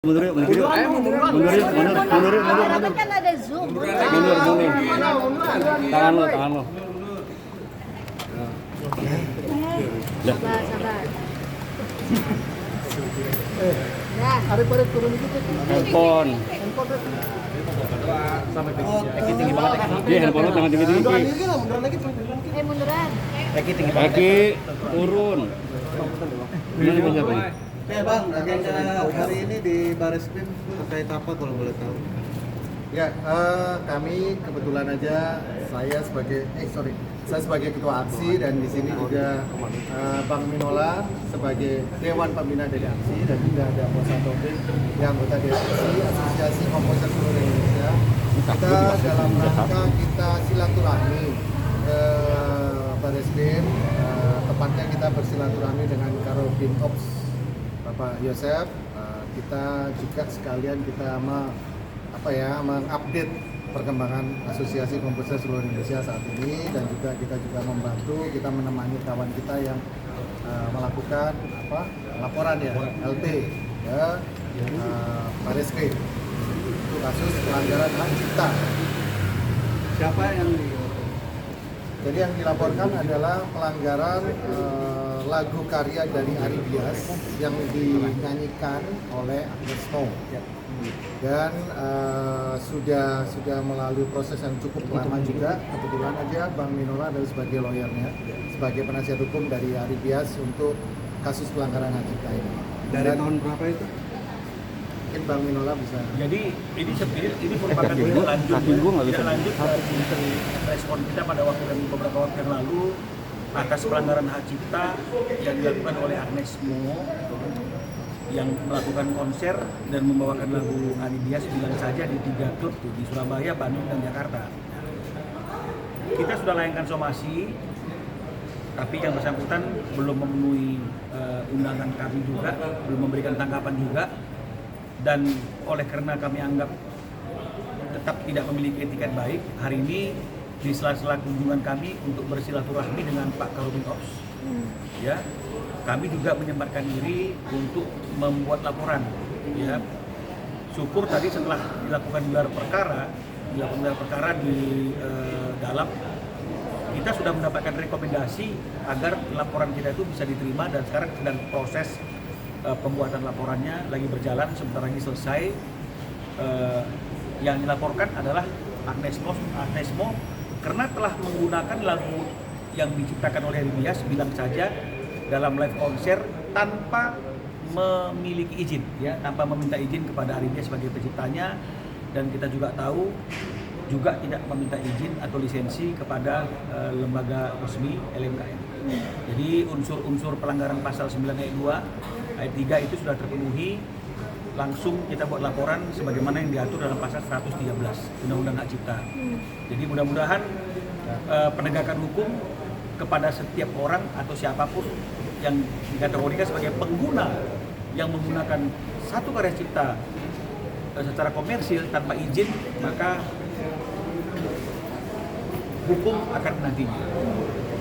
Mundur yuk, mundur yuk. Mundur yuk, mundur yuk, mundur. Kan ada Zoom. Mundur. Tangan lo. Sabar. Nah, Arif turun dikit. Handphone. Kaki tinggi banget. Iya, handphone lo jangan tinggi-tinggi. Munduran lagi. munduran. Kaki tinggi Kaki turun. Ini bisa Bang. Oke Bang, agenda hari ini di Bareskrim terkait apa kalau boleh tahu? Ya, kami kebetulan aja saya sebagai ketua aksi dan di sini juga Bang Minola sebagai Dewan Pembina dari aksi dan juga ada Musa Taufik yang anggota DSI Asosiasi Komposer Seluruh Indonesia. Kita dalam rangka kita silaturahmi ke Bareskrim, tepatnya kita bersilaturahmi dengan Karobin Ops Bapak Yosef. Kita juga sekalian kita mengupdate perkembangan Asosiasi Komposer Seluruh Indonesia saat ini dan juga kita membantu, kita menemani kawan kita yang melakukan laporan ya LP ya Bareskrim itu kasus pelanggaran hak cipta. Siapa yang Jadi yang dilaporkan adalah pelanggaran lagu karya dari Ari Bias yang dinyanyikan oleh Agnes Mo. Dan sudah melalui proses yang cukup lama juga. Kebetulan aja Bang Minola adalah sebagai lawyernya, sebagai penasihat hukum dari Ari Bias untuk kasus pelanggaran hak cipta ini. dari tahun berapa itu? Mungkin Bang Minola bisa. Jadi ini merupakan tindak lanjut dari respon kita pada beberapa waktu yang lalu atas pelanggaran hak cipta yang dilakukan oleh Agnes Mo yang melakukan konser dan membawakan lagu Ari Bias bilang saja di 3 klub tuh, di Surabaya, Bandung, dan Jakarta. Kita sudah layangkan somasi, tapi yang bersangkutan belum memenuhi undangan kami juga, belum memberikan tanggapan juga. Dan oleh karena kami anggap tetap tidak memiliki etiket baik, hari ini di sela-sela kunjungan kami untuk bersilaturahmi dengan Pak Karobin Ops, ya, kami juga menyempatkan diri untuk membuat laporan. Ya, syukur tadi setelah dilakukan gelar perkara di dalam, kita sudah mendapatkan rekomendasi agar laporan kita itu bisa diterima dan sekarang sedang proses pembuatan laporannya lagi berjalan, sebentar lagi selesai. Yang dilaporkan adalah Agnes Mo karena telah menggunakan lagu yang diciptakan oleh Ari Bias bilang saja dalam live konser tanpa memiliki izin, ya, tanpa meminta izin kepada Ari Bias sebagai penciptanya, dan kita juga tahu juga tidak meminta izin atau lisensi kepada lembaga resmi LMKN. Jadi unsur-unsur pelanggaran pasal 9 ayat 2 ayat 3 itu sudah terpenuhi, langsung kita buat laporan sebagaimana yang diatur dalam pasal 113 Undang-Undang Hak Cipta. Jadi mudah-mudahan penegakan hukum kepada setiap orang atau siapapun yang dikategorikan sebagai pengguna yang menggunakan satu karya cipta secara komersil tanpa izin, maka hukum akan menantinya.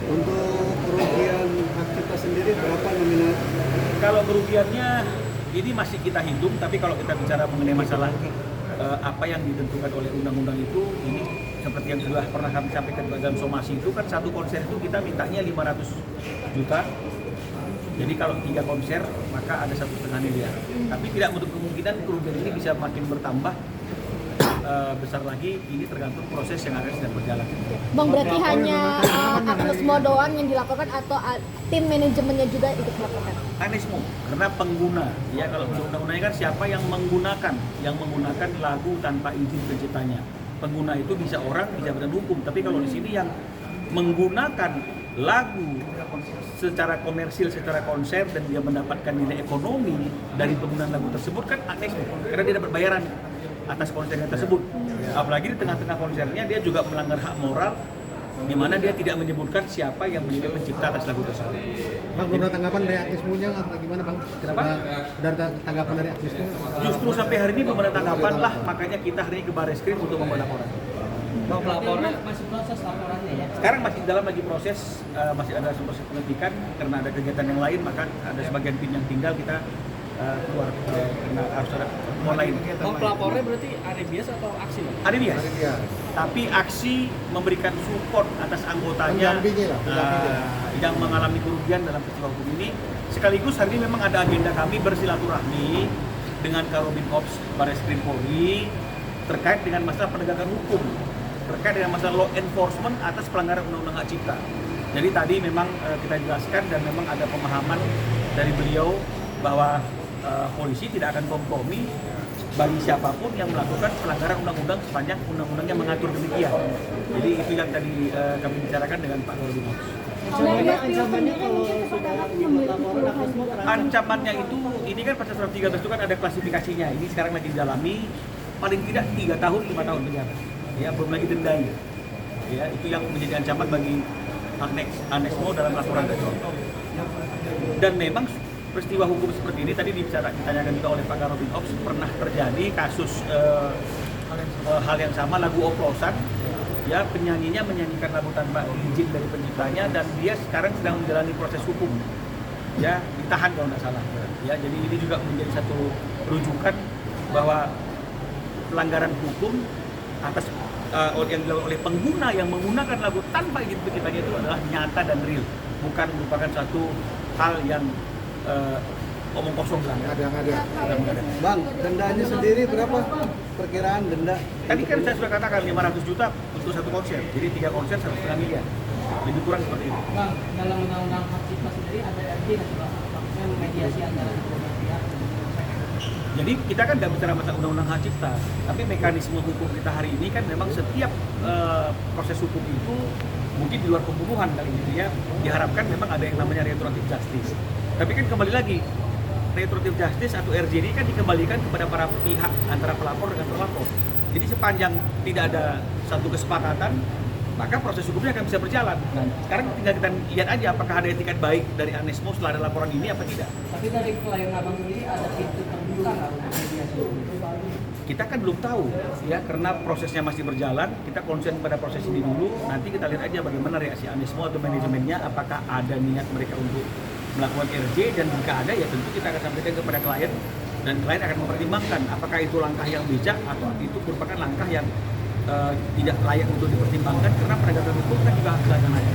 Untuk kerugian hak cipta sendiri berapa nominal? Kalau kerugiannya ini masih kita hitung, tapi kalau kita bicara mengenai masalah apa yang ditentukan oleh undang-undang itu, ini seperti yang sudah pernah kami sampaikan dalam somasi itu kan, satu konser itu kita mintanya 500 juta. Jadi kalau 3 konser maka ada 1,5 miliar. Tapi tidak menutup kemungkinan kerugian ini bisa makin bertambah besar lagi. Ini tergantung proses yang akan sedang berjalan. Bang, berarti hanya Agnes Mo doang yang dilaporkan atau tim manajemennya juga ikut melaporkan? Agnes Mo, karena pengguna, ya, kalau undang-undangnya kan siapa yang menggunakan lagu tanpa izin penciptanya. Pengguna itu bisa orang, bisa badan hukum. Tapi kalau di sini yang menggunakan lagu secara komersil, secara konser, dan dia mendapatkan nilai ekonomi dari penggunaan lagu tersebut kan Agnes Mo, karena dia dapat bayaran atas konsernya tersebut. Apalagi di tengah-tengah konsernya dia juga melanggar hak moral, di mana dia tidak menyebutkan siapa yang menjadi pencipta atas lagu tersebut. Bang, belum ada tanggapan dari Agnes Mo-nya atau gimana Bang? Kenapa? Dari tanggapan dari Agnes Mo? Justru sampai hari ini belum ada tanggapan lah, makanya kita hari ini ke Bareskrim untuk membuat laporan. Bang, pelapornya masih proses laporannya ya? Sekarang masih dalam lagi proses, masih ada proses penyelidikan karena ada kegiatan yang lain, maka ada sebagian tim yang tinggal kita keluar harus ada online. Pelapornya berarti ada biasa atau aksi? Ada bias. Iya. Tapi aksi memberikan support atas anggotanya Mendampingi lah, mendampingi. yang mengalami kerugian dalam peristiwa hukum ini. Sekaligus hari ini memang ada agenda kami bersilaturahmi dengan Karobin Ops Barreskrim Polri terkait dengan masalah penegakan hukum, terkait dengan masalah law enforcement atas pelanggaran Undang-Undang Hak Cipta. Jadi tadi memang kita jelaskan dan memang ada pemahaman dari beliau bahwa polisi tidak akan kompromi bagi siapapun yang melakukan pelanggaran undang-undang sepanjang undang-undangnya mengatur demikian. Jadi itu yang tadi kami bicarakan dengan Pak Karobin Ops. Ancamannya itu, ini kan pasal 113 itu kan ada klasifikasinya. Ini sekarang lagi didalami, paling tidak 3 tahun 5 tahun penjara. Ya, belum lagi dendanya. Ya, itu yang menjadi ancaman bagi Anesmo dalam laporan dan contoh. Dan memang peristiwa hukum seperti ini tadi ditanyakan juga oleh Pak Karobin Ops, pernah terjadi kasus hal yang sama, lagu oplosan. Ya, penyanyinya menyanyikan lagu tanpa izin dari penciptanya dan dia sekarang sedang menjalani proses hukum. Ya, ditahan kalau nggak salah. Ya, jadi ini juga menjadi satu rujukan bahwa pelanggaran hukum atas yang dilakukan oleh pengguna yang menggunakan lagu tanpa izin penciptanya itu adalah nyata dan real, bukan merupakan satu hal yang omong kosong belaka. Ada. Bang, dendanya sendiri berapa? Perkiraan denda? Tadi kan saya sudah katakan 500 juta untuk satu konser, jadi 3 konser 1,5 miliar, lebih kurang seperti itu. Bang, dalam undang-undang hak cipta sendiri ada RG nggak sih Bang? Maksudnya mediasi antara kedua pihak. Jadi kita kan tidak bicara masalah undang-undang hak cipta, tapi mekanisme hukum kita hari ini kan memang setiap proses hukum itu mungkin di luar pembunuhan kali gitu ya, diharapkan memang ada yang namanya restoratif justice. Tapi kan kembali lagi, restoratif justice atau RJ ini kan dikembalikan kepada para pihak antara pelapor dengan terlapor. Jadi sepanjang tidak ada satu kesepakatan, maka proses hukumnya akan bisa berjalan. Nah, sekarang tinggal kita lihat aja apakah ada etikat baik dari Anesmo setelah ada laporan ini apa tidak. Tapi dari klien abang sendiri ada pintu terbuka nggak untuk mediasi? Kita kan belum tahu ya, karena prosesnya masih berjalan. Kita konsen pada proses ini dulu. Nanti kita lihat aja bagaimana reaksi Anesmo atau manajemennya, apakah ada niat mereka untuk melakukan RJ, dan jika ada ya tentu kita akan sampaikan kepada klien dan klien akan mempertimbangkan apakah itu langkah yang bijak atau itu merupakan langkah yang tidak layak untuk dipertimbangkan, karena penegakan hukum kan juga harus dilaksanakan.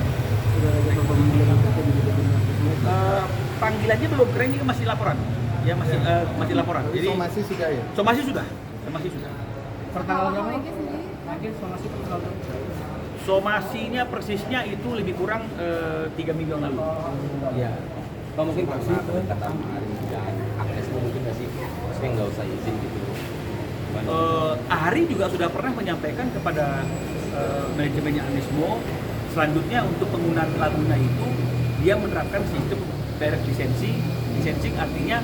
Panggilannya belum, karena ini masih laporan. Ya masih laporan. Jadi Somasi sudah ya? Somasi sudah. Pertanggal berapa? Mungkin somasi pertanggal berapa? Somasinya persisnya itu lebih kurang 3 minggu yang lalu. Ya. Bang, mungkin Pak kata Ari dan Agnes mungkin nggak sih, maksudnya nggak usah izin gitu. Ari juga sudah pernah menyampaikan kepada manajemennya Anesmo, selanjutnya untuk penggunaan lagunya itu dia menerapkan sistem direct licensing artinya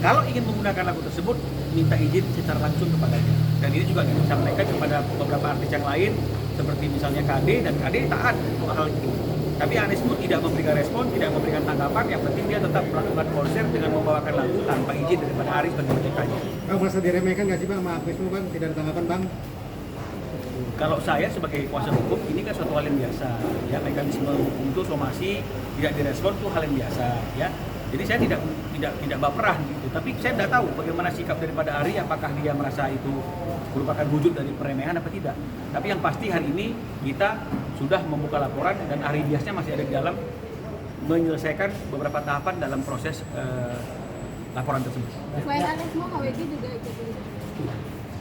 kalau ingin menggunakan lagu tersebut minta izin secara langsung kepadanya. Dan ini juga disampaikan kepada beberapa artis yang lain seperti misalnya KD, dan KD taat untuk hal itu. Tapi Anesmo tidak memberikan respon, tidak memberikan tanggapan. Yang penting dia tetap melakukan konser dengan membawakan lagu tanpa izin daripada Aris sebagai penciptanya. Bang, merasa diremehkan nggak sih Bang sama Anesmo Bang? Tidak ada tanggapan Bang? Kalau saya sebagai kuasa hukum, ini kan suatu hal yang biasa. Ya, mekanisme hukum itu somasi tidak direspon itu hal yang biasa. Ya, jadi saya tidak baperan gitu. Tapi saya tidak tahu bagaimana sikap daripada Ari, apakah dia merasa itu merupakan wujud dari peremehan apa tidak. Tapi yang pasti hari ini kita sudah membuka laporan dan Ari biasanya masih ada di dalam menyelesaikan beberapa tahapan dalam proses laporan tersebut. Selain Anesmo, HWG juga ikut.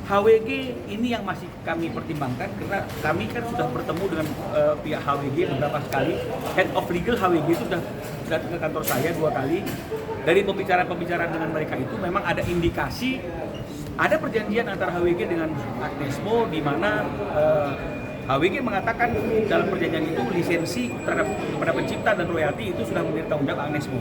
HWG ini yang masih kami pertimbangkan karena kami kan sudah bertemu dengan pihak HWG beberapa kali. Head of Legal HWG itu sudah datang ke kantor saya 2 kali. Dari pembicaraan dengan mereka itu memang ada indikasi ada perjanjian antara HWG dengan Anesmo di mana HWG mengatakan dalam perjanjian itu lisensi terhadap kepada pencipta dan royalti itu sudah menjadi tanggung jawab Anesmo.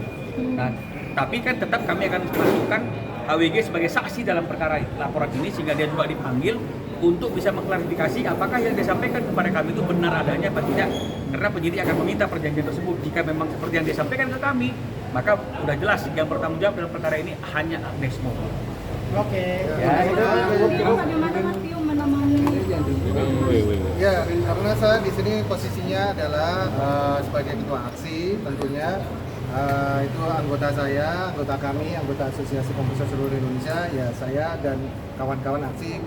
Nah, tapi kan tetap kami akan masukkan HWG sebagai saksi dalam perkara laporan ini sehingga dia juga dipanggil untuk bisa mengklarifikasi apakah yang disampaikan kepada kami itu benar adanya apa tidak. Karena penyidik akan meminta perjanjian tersebut. Jika memang seperti yang disampaikan ke kami, maka sudah jelas yang bertanggung jawab dalam perkara ini hanya Anesmo. Oke. Ya, Bagaimana Mas Tio menemani? Ya, karena saya di sini posisinya adalah sebagai ketua aksi tentunya. Itu anggota saya, anggota kami, anggota Asosiasi Komposer Seluruh Indonesia, ya saya dan kawan-kawan aksi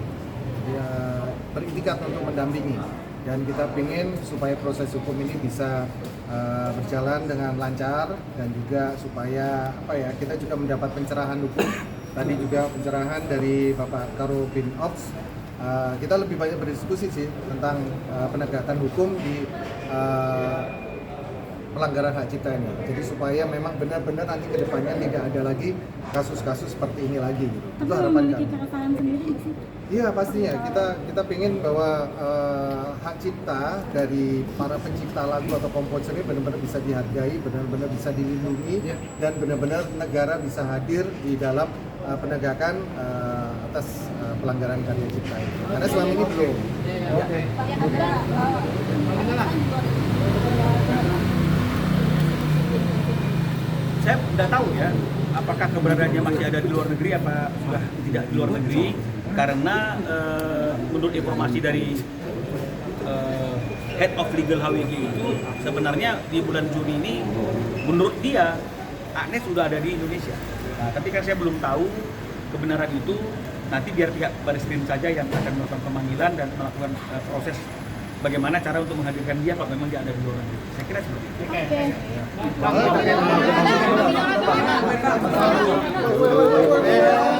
ya, berintikat untuk mendampingi. Dan kita ingin supaya proses hukum ini bisa berjalan dengan lancar dan juga supaya kita juga mendapat pencerahan hukum. Tadi juga pencerahan dari Bapak Karo bin Ops. Kita lebih banyak berdiskusi sih tentang penegakan hukum di pelanggaran hak cipta ini. Jadi supaya memang benar-benar nanti ke depannya tidak ada lagi kasus-kasus seperti ini lagi. Gitu. Itu harapan kami. Keresahan sendiri nggak sih? Iya pastinya, kita ingin bahwa hak cipta dari para pencipta lagu atau komposer ini benar-benar bisa dihargai, benar-benar bisa dilindungi, dan benar-benar negara bisa hadir di dalam penegakan atas pelanggaran karya cipta ini. Karena selama ini belum. Saya tidak tahu ya, apakah keberadaannya masih ada di luar negeri apa sudah tidak di luar negeri. Karena menurut informasi dari Head of Legal HWG itu sebenarnya di bulan Juni ini menurut dia Agnes sudah ada di Indonesia. Nah, tapi kan saya belum tahu kebenaran itu. Nanti biar pihak Bareskrim saja yang akan melakukan pemanggilan dan melakukan proses bagaimana cara untuk menghadirkan dia kalau memang dia ada di luar negeri. Saya kira seperti itu. Oke.